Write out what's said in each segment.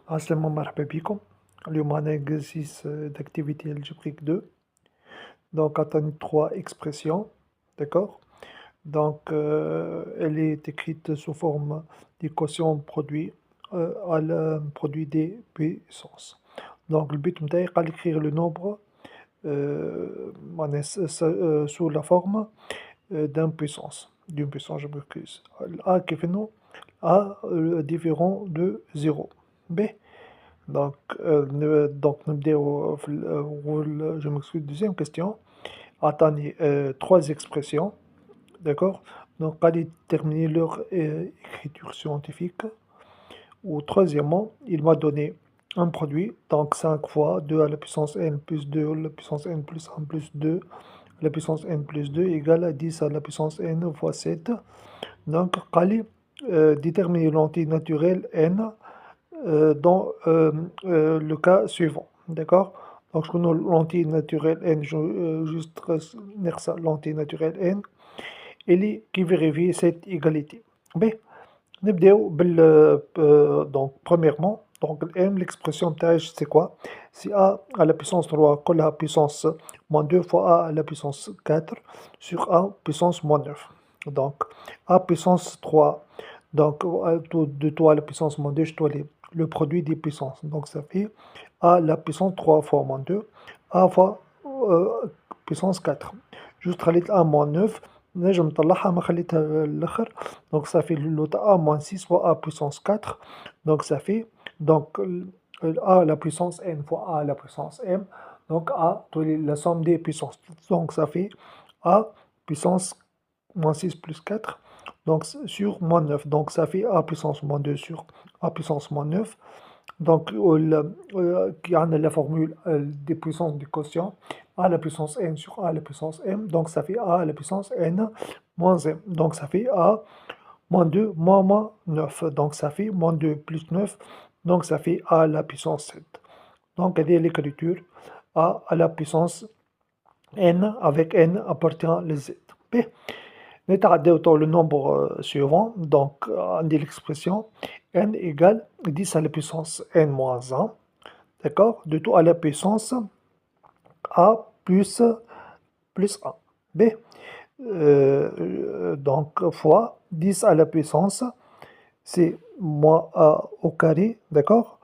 عسلامة مرحبا بكم. اليوم معنا exercice d'activité algébrique 2. Donc, عطاني 3 expressions, d'accord? Donc, elle est écrite sous forme d'équation produit à le produit des puissances. Donc, le but نتاعي قال écrire le nombre معناها sous la forme d'une puissance, je m'excuse. A كيف إنه A différent de 0. B. Donc, نبداو في je m'excuse, deuxième question. عطاني 3 expressions, d'accord? Donc, قال لي déterminer leur écriture scientifique. Ou troisièmement, il m'a donné un produit, donc 5 fois 2 à la puissance n plus 2 à la puissance n plus 1 plus 2 à la puissance n plus 2 égale à 10 à la puissance n fois 7. Donc, قال لي déterminer l'entité naturelle n dans le cas suivant, d'accord? Donc, je connais l'entité naturelle n, juste l'entité naturelle n, qui vérifie cette égalité. B. نبداو donc premièrement, donc m, l'expression تاعي c'est quoi? C'est a à la puissance 3 كلها puissance moins 2 fois a à la puissance 4 sur a puissance moins 9. Donc a puissance 3, donc de 3 à la puissance moins 2, je dois le produit des puissances. Donc ça fait a à la puissance 3 fois moins 2, a fois puissance 4. Juste خليت a moins 9. نجم نطلعها ما خليتها للآخر. Donc ça fait l'autre a moins 6 fois a puissance 4. Donc ça fait donc a à la puissance n fois a à la puissance m. Donc a la somme des puissances. Donc ça fait a puissance moins 6 plus 4. Donc sur moins 9. Donc ça fait a puissance moins 2 sur a puissance moins 9. Donc, qui a la formule des puissances du quotient, a à la puissance n sur a à la puissance m, donc ça fait a à la puissance n moins m, donc ça fait a moins 2 moins 9, donc ça fait moins 2 plus 9, donc ça fait a à la puissance 7. Donc, c'est l'écriture a à la puissance n avec n appartient le z. B. نتعداو le nombre suivant, donc عندي l'expression n égale 10 à la puissance n moins 1, d'accord, de tout à la puissance a plus 1. B, donc fois 10 à la puissance, c'est moins a au carré, d'accord,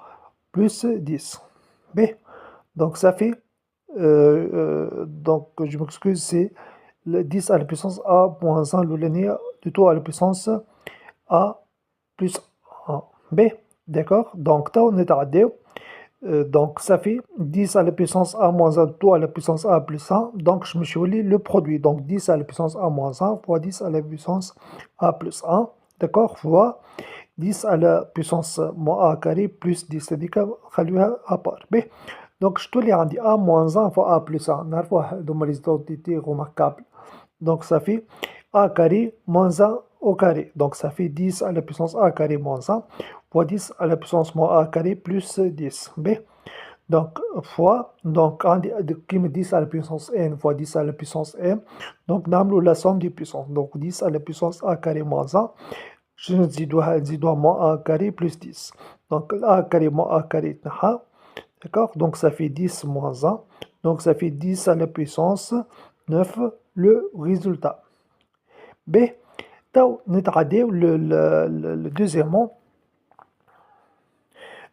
plus 10. B, donc ça fait, donc je m'excuse, c'est le 10 à la puissance a moins 1 le linéaire de tout à la puissance a plus 1. B, d'accord, donc on est à donc ça fait 10 à la puissance a moins 1 tout à la puissance a plus 1, donc je me suis dit le produit, donc 10 à la puissance a moins 1 fois 10 à la puissance a plus 1, d'accord, fois 10 à la puissance moins a carré plus 10, c'est-à-dire خلوها à part. B, donc je te l'ai dit a moins 1 fois a plus 1, نعرفوا هذوما les identités remarquables. Donc ça fait a carré moins 1 au carré. Donc ça fait 10 à la puissance a carré moins 1 fois 10 à la puissance moins a carré plus 10. B. Donc fois, donc qui me 10 à la puissance n fois 10 à la puissance m. Donc نعملوا la somme des puissances. Donc 10 à la puissance a carré moins 1. Je نزيدوها moins a carré plus 10. Donc a carré moins a carré تنحى. D'accord? Donc ça fait 10 moins 1. Donc ça fait 10 à la puissance 9, le résultat. B. نتعداو le deuxièmement.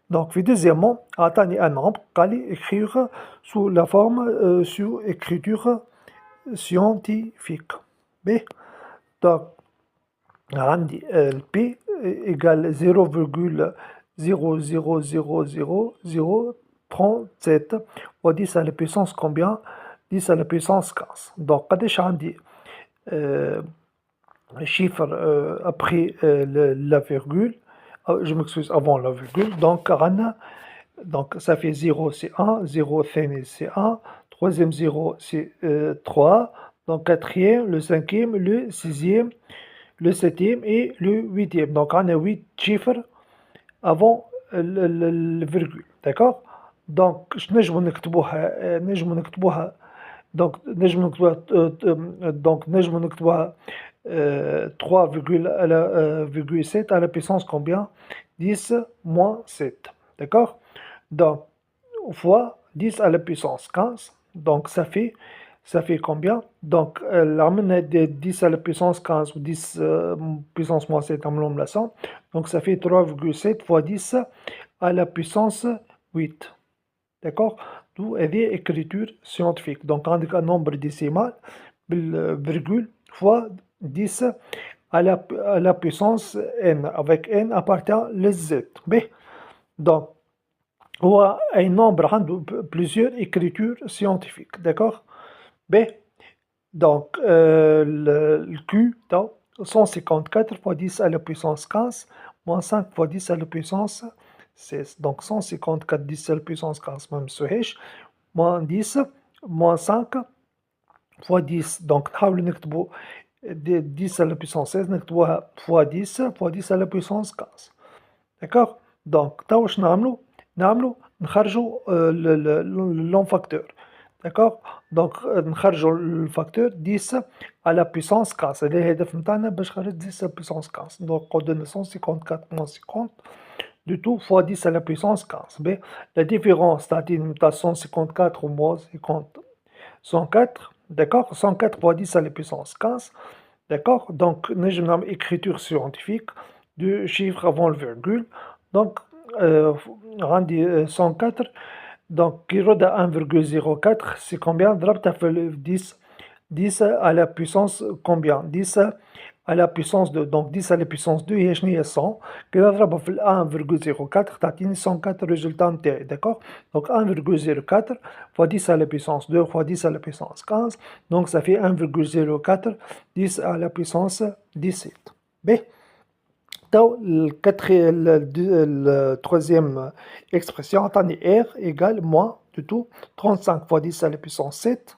Donc, deuxièmement, عطاني un nombre, قال لي écrire sous la forme sous écriture scientifique. B. Donc, عندي P égale 0,0000037 و 10 à la puissance combien? 10 à la puissance 15. Donc, قداش عندي chiffre après la virgule, je m'excuse, avant la virgule, donc ça fait 0 c'est 1, 0 c'est 1, troisième 0 c'est 3, donc quatrième, le cinquième, le sixième, le septième et le huitième. Donc on a 8 chiffres avant le virgule, d'accord? Donc نجمو نكتبوها donc نجمو نكتبوها 3,7 à la puissance combien? 10 moins 7. d'accord? Donc, fois 10 à la puissance 15, donc ça fait combien? Donc, la monnaie de 10 à la puissance 15 ou 10 puissance moins 7 en la somme, donc ça fait 3,7 fois 10 à la puissance 8, d'accord? D'où هذه écriture scientifique. Donc, عندك un nombre décimal بالvirgule fois 10 à la puissance n, avec n appartient le z. Donc, هو un nombre عنده plusieurs écritures scientifiques, d'accord? Donc, le Q, 154 fois 10 à la puissance 15, moins 5 fois 10 à la puissance 16. Donc, 154 10 à la puissance 15, même سهيش, moins 10, moins 5 fois 10. Donc, نحاولوا نكتبوا 10 à la puissance 16, نكتبوها fois 10 fois 10 à la puissance 15. D'accord? Donc, توا واش نعملوا نخرجوا لون فاكتور. D'accord? Donc, نخرجوا الفاكتور 10 à la puissance 15. هذا الهدف نتاعنا باش خرج 10 à la puissance 15. Donc, on donne 154 moins 50 du tout fois 10 à la puissance 15. La différence تعطيني نتاع 154 ou moins 50 104. D'accord? 104 fois 10 à la puissance 15. D'accord? Donc, نجم نعمل écriture scientifique du chiffre avant le virgule. Donc, عندي 104. Donc, qui rôde à 1,04, c'est combien? ضربتها في 10, 10 à la puissance combien? 10 à la puissance 2. Donc, 10 à la puissance 2 هي شنو هي 100. كي نضربها في 1,04 تعطيني 104 résultat نتاعي. D'accord? Donc, 1,04 fois 10 à la puissance 2 fois 10 à la puissance 15. Donc, ça fait 1,04 10 à la puissance 17. La troisième expression, attendez, R égale moins du tout 35 fois 10 à la puissance 7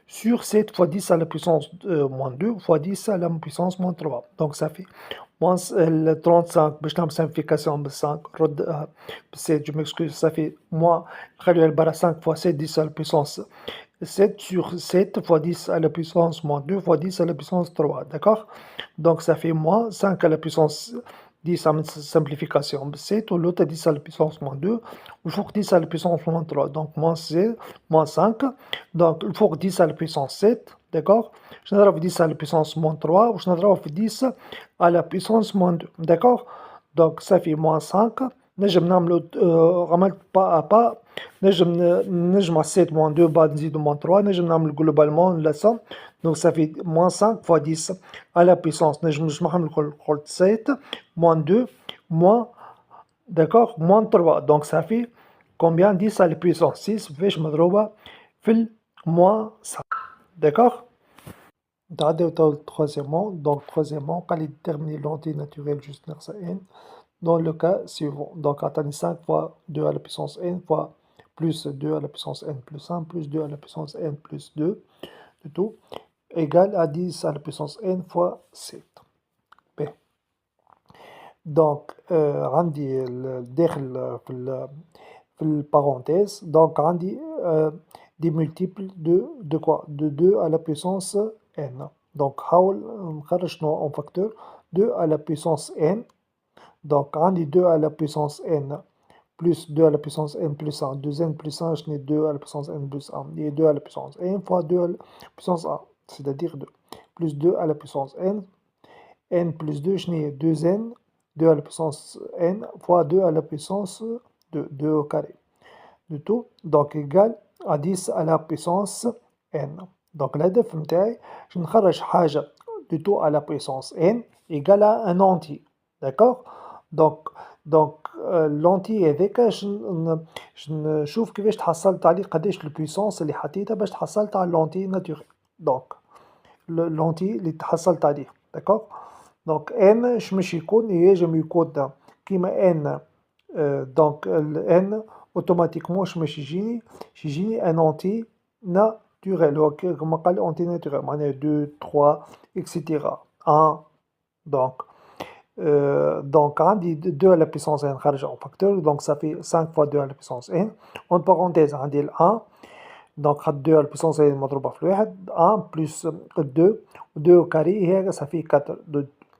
sur 7 fois 10 à la puissance moins 2 fois 10 à la puissance moins 3. Donc ça fait moins 35, باش نعمل simplification ب 5 رد 7, je m'excuse, ça fait moins 5 fois 7 10 à la puissance 7 sur 7 fois 10 à la puissance moins 2 fois 10 à la puissance 3, d'accord? Donc ça fait moins 5 à la puissance 10 à simplification 7, ou l'autre 10 à la puissance moins 2, ou faut 10 à la puissance moins 3, donc moins 5, donc il faut 10 à la puissance 7, d'accord? Je n'ai 10 à la puissance moins 3, ou je n'ai 10 à la puissance moins 2, d'accord? Donc ça fait moins 5, نجم نعملو عملت با با نجمع 7 moins 2 بعد نزيدو moins 3 نجم نعمل globalement la somme. Donc ça fait moins 5 fois 10 à la puissance نجم نجمعهم الكل 7 moins 2 moins, d'accord, moins 3. Donc ça fait combien? 10 à la puissance 6 فاش مضروبة في moins 5. D'accord? نتعداو تو troisièmement. Donc troisièmement قال لي déterminer l'entité naturelle juste ناقصة n dans le cas suivant. Donc, attendez 5 fois 2 à la puissance n fois plus 2 à la puissance n plus 1 plus 2 à la puissance n plus 2 de tout égale à 10 à la puissance n fois 7. Donc, عندي داخل في البارونتيز. Donc, عندي des multiples de quoi? De 2 à la puissance n. Donc, حاول نخرج شنو en facteur 2 à la puissance n. Donc, عندي 2 à la puissance n plus 2 à la puissance n plus 1, 2n plus 1, je n'ai 2 à la puissance n plus 1, et 2 à la puissance n fois 2 à la puissance 1, c'est-à-dire 2, plus 2 à la puissance n plus 2, je n'ai 2n, 2 à la puissance n fois 2 à la puissance 2, 2 au carré, du tout, donc égal à 10 à la puissance n. Donc, الهدف نتاعي je نخرج حاجة du tout à la puissance n égale à un entier, d'accord? Donc لونتي هذاك نشوف كيفاش تحصلت عليه قداش البويسونس اللي حطيتها باش تحصلت على لونتي ناتوريل. دونك لونتي اللي تحصلت عليه، داكوغ. دونك ان باش يكون ينجم يكون كيما ان. دونك ان اوتوماتيكمون باش يجيني ان اونتي ناتوريل. هو كما قال اونتي ناتوريل معناها 2 3 اكسيتيرا 1. Donc, on dit 2 à la puissance n en facteur, donc ça fait 5 fois 2 à la puissance n. En parenthèse, on dit 1, donc 2 à la puissance n مضروبة في 1 plus 2, 2 au carré, ça fait 4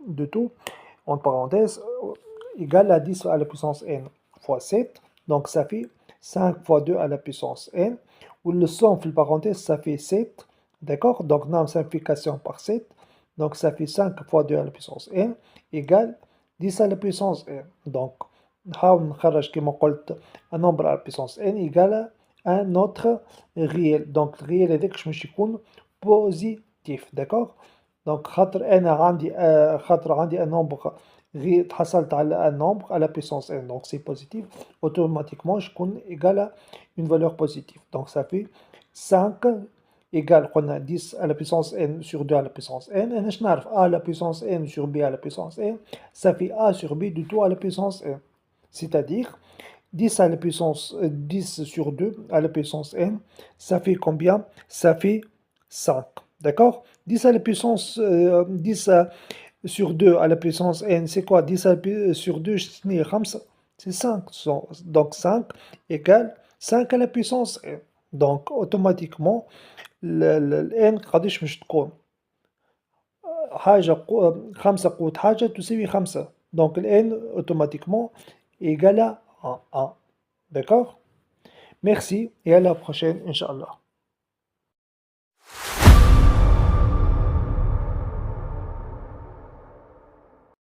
de tout, en parenthèse, égale à 10 à la puissance n fois 7. Donc ça fait 5 fois 2 à la puissance n, ou le 100 في parenthèse ça fait 7, d'accord? Donc on a une simplification par 7, donc ça fait 5 fois 2 à la puissance n égale 10 à la puissance n. Donc نحاول نخرج كما قلت un nombre à la puissance n égale un autre réel. Donc le réel هذاك باش يكون positif, d'accord? Donc خاطر انا عندي خاطر عندي un nombre تحصلت على un nombre à la puissance n, donc c'est positif, automatiquement je compte égal à une valeur positive. Donc ça fait 5 égale, on a 10 à la puissance n sur 2 à la puissance n, et je n'arrive a à la puissance n sur b à la puissance n, ça fait a sur b du tout à la puissance n. C'est-à-dire 10 à la puissance 10 sur 2 à la puissance n, ça fait combien? Ça fait 5. D'accord? 10 à la puissance 10 sur 2 à la puissance n, c'est quoi? 10 sur 2 c'est 5. Donc 5 égale 5 à la puissance n. Donc automatiquement ال n قداش باش تكون؟ حاجة 5 قوة حاجة تساوي 5. Donc n automatiquement égale à 1. D'accord? Merci et à la prochaine, Inch'Allah.